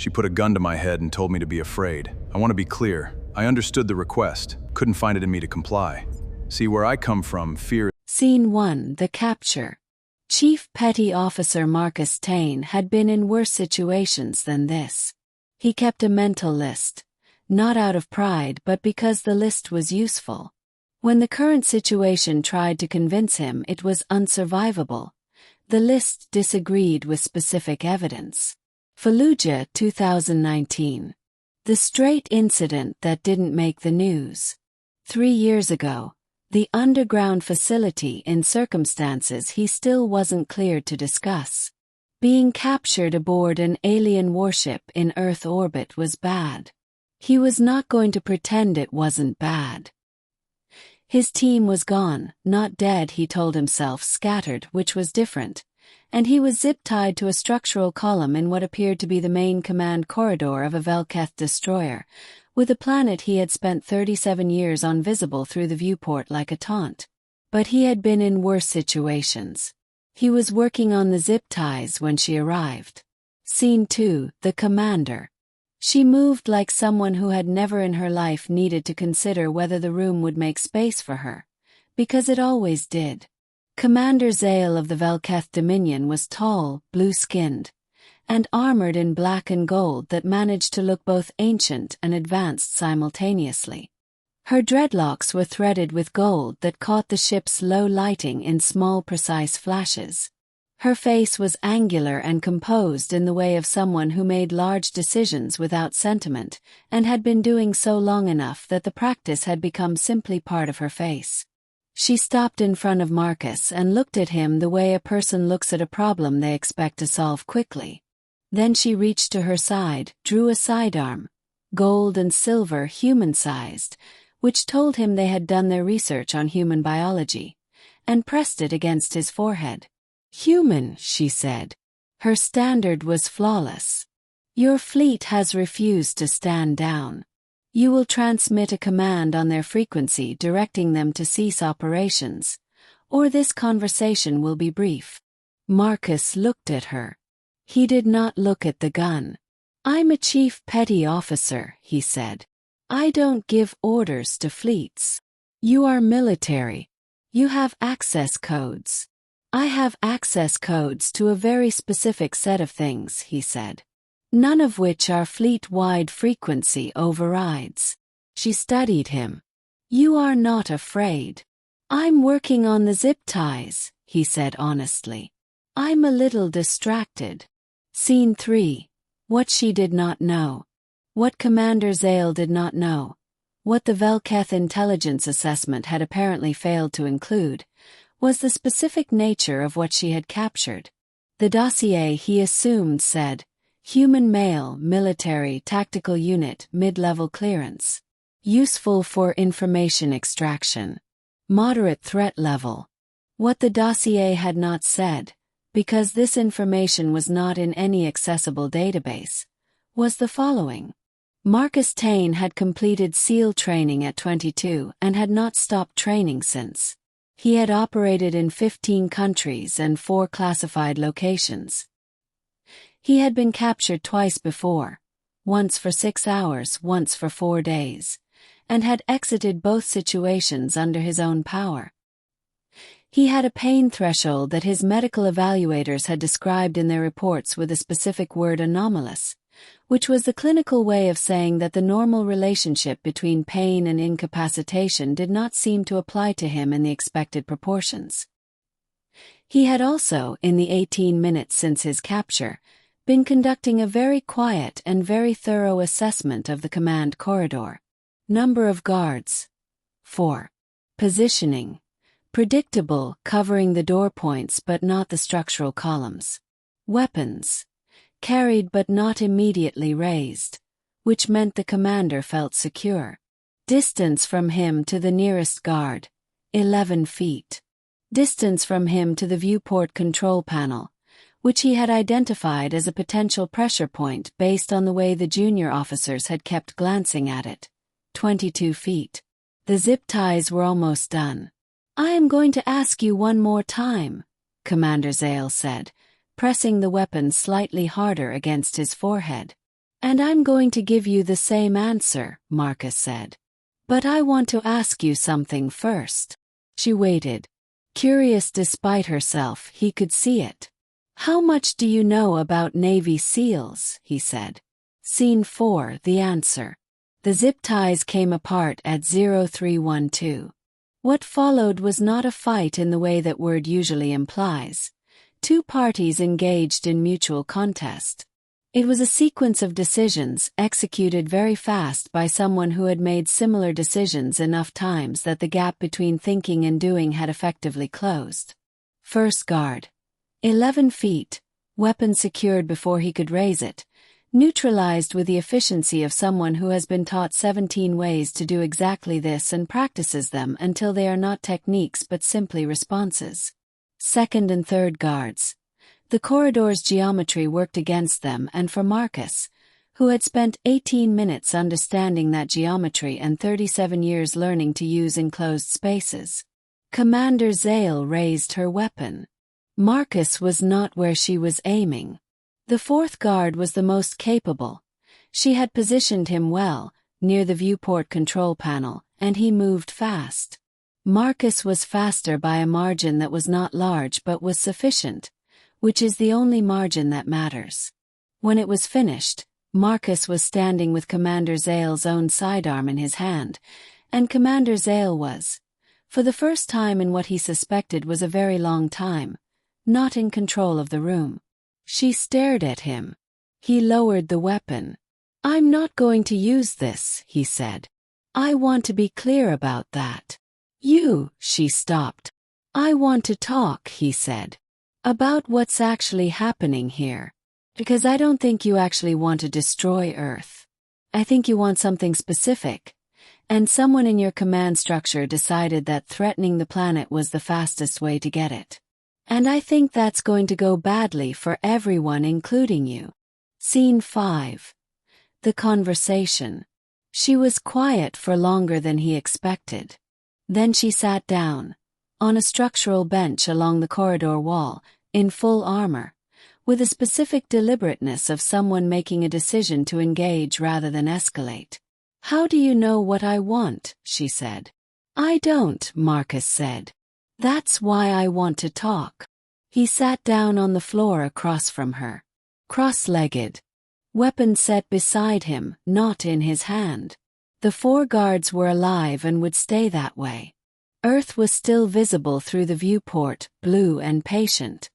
She put a gun to my head and told me to be afraid. I want to be clear. I understood the request, couldn't find it in me to comply. See, where I come from, fear. Scene 1. The capture. Chief Petty Officer Marcus Tane had been in worse situations than this. He kept a mental list, not out of pride but because the list was useful. When the current situation tried to convince him it was unsurvivable, the list disagreed with specific evidence. Fallujah 2019. The straight incident that didn't make the news. 3 years ago, the underground facility in circumstances he still wasn't cleared to discuss. Being captured aboard an alien warship in Earth orbit was bad. He was not going to pretend it wasn't bad. His team was gone, not dead, he told himself, scattered, which was different, and he was zip-tied to a structural column in what appeared to be the main command corridor of a Vel'Keth destroyer, with a planet he had spent 37 years on visible through the viewport like a taunt. But he had been in worse situations. He was working on the zip ties when she arrived. Scene 2. The commander. She moved like someone who had never in her life needed to consider whether the room would make space for her, because it always did. Commander Zael of the Vel'Keth Dominion was tall, blue-skinned, and armored in black and gold that managed to look both ancient and advanced simultaneously. Her dreadlocks were threaded with gold that caught the ship's low lighting in small precise flashes. Her face was angular and composed in the way of someone who made large decisions without sentiment, and had been doing so long enough that the practice had become simply part of her face. She stopped in front of Marcus and looked at him the way a person looks at a problem they expect to solve quickly. Then she reached to her side, drew a sidearm, gold and silver, human-sized, which told him they had done their research on human biology, and pressed it against his forehead. "Human," she said. Her standard was flawless. "Your fleet has refused to stand down. You will transmit a command on their frequency directing them to cease operations, or this conversation will be brief." Marcus looked at her. He did not look at the gun. "I'm a chief petty officer," he said. "I don't give orders to fleets. You are military. You have access codes." "I have access codes to a very specific set of things," he said. "None of which are fleet-wide frequency overrides." She studied him. "You are not afraid." "I'm working on the zip ties," he said honestly. "I'm a little distracted." Scene 3. What she did not know. What Commander Zael did not know. What the Vel'Keth intelligence assessment had apparently failed to include was the specific nature of what she had captured. The dossier, he assumed, said, "Human male, military, tactical unit, mid-level clearance. Useful for information extraction. Moderate threat level." What the dossier had not said, because this information was not in any accessible database, was the following. Marcus Tane had completed SEAL training at 22 and had not stopped training since. He had operated in 15 countries and 4 classified locations. He had been captured twice before, once for 6 hours, once for 4 days, and had exited both situations under his own power. He had a pain threshold that his medical evaluators had described in their reports with a specific word, anomalous, which was the clinical way of saying that the normal relationship between pain and incapacitation did not seem to apply to him in the expected proportions. He had also, in the 18 minutes since his capture, been conducting a very quiet and very thorough assessment of the command corridor. Number of guards. 4. Positioning. Predictable, covering the door points but not the structural columns. Weapons. Carried but not immediately raised, which meant the commander felt secure. Distance from him to the nearest guard, 11 feet. Distance from him to the viewport control panel, which he had identified as a potential pressure point based on the way the junior officers had kept glancing at it, 22 feet. The zip ties were almost done. "I am going to ask you one more time," Commander Zael said, pressing the weapon slightly harder against his forehead. And I'm going to give you the same answer, Marcus said. But I want to ask you something first. She waited. Curious despite herself, he could see it. How much do you know about Navy SEALs? He said. Scene 4, the answer. The zip ties came apart at 0312. What followed was not a fight in the way that word usually implies. Two parties engaged in mutual contest. It was a sequence of decisions executed very fast by someone who had made similar decisions enough times that the gap between thinking and doing had effectively closed. First guard. 11 feet, weapon secured before he could raise it, neutralized with the efficiency of someone who has been taught 17 ways to do exactly this and practices them until they are not techniques but simply responses. Second and third guards. The corridor's geometry worked against them, and for Marcus, who had spent 18 minutes understanding that geometry and 37 years learning to use enclosed spaces. Commander Zael raised her weapon. Marcus was not where she was aiming. The fourth guard was the most capable. She had positioned him well, near the viewport control panel, and he moved fast. Marcus was faster by a margin that was not large but was sufficient, which is the only margin that matters. When it was finished, Marcus was standing with Commander Zael's own sidearm in his hand, and Commander Zael was, for the first time in what he suspected was a very long time, not in control of the room. She stared at him. He lowered the weapon. I'm not going to use this, he said. I want to be clear about that. She stopped. I want to talk, he said. About what's actually happening here. Because I don't think you actually want to destroy Earth. I think you want something specific. And someone in your command structure decided that threatening the planet was the fastest way to get it. And I think that's going to go badly for everyone, including you. Scene 5. The conversation. She was quiet for longer than he expected. Then she sat down, on a structural bench along the corridor wall, in full armor, with a specific deliberateness of someone making a decision to engage rather than escalate. How do you know what I want? She said. I don't, Marcus said. That's why I want to talk. He sat down on the floor across from her, cross-legged, weapon set beside him, not in his hand. The four guards were alive and would stay that way. Earth was still visible through the viewport, blue and patient.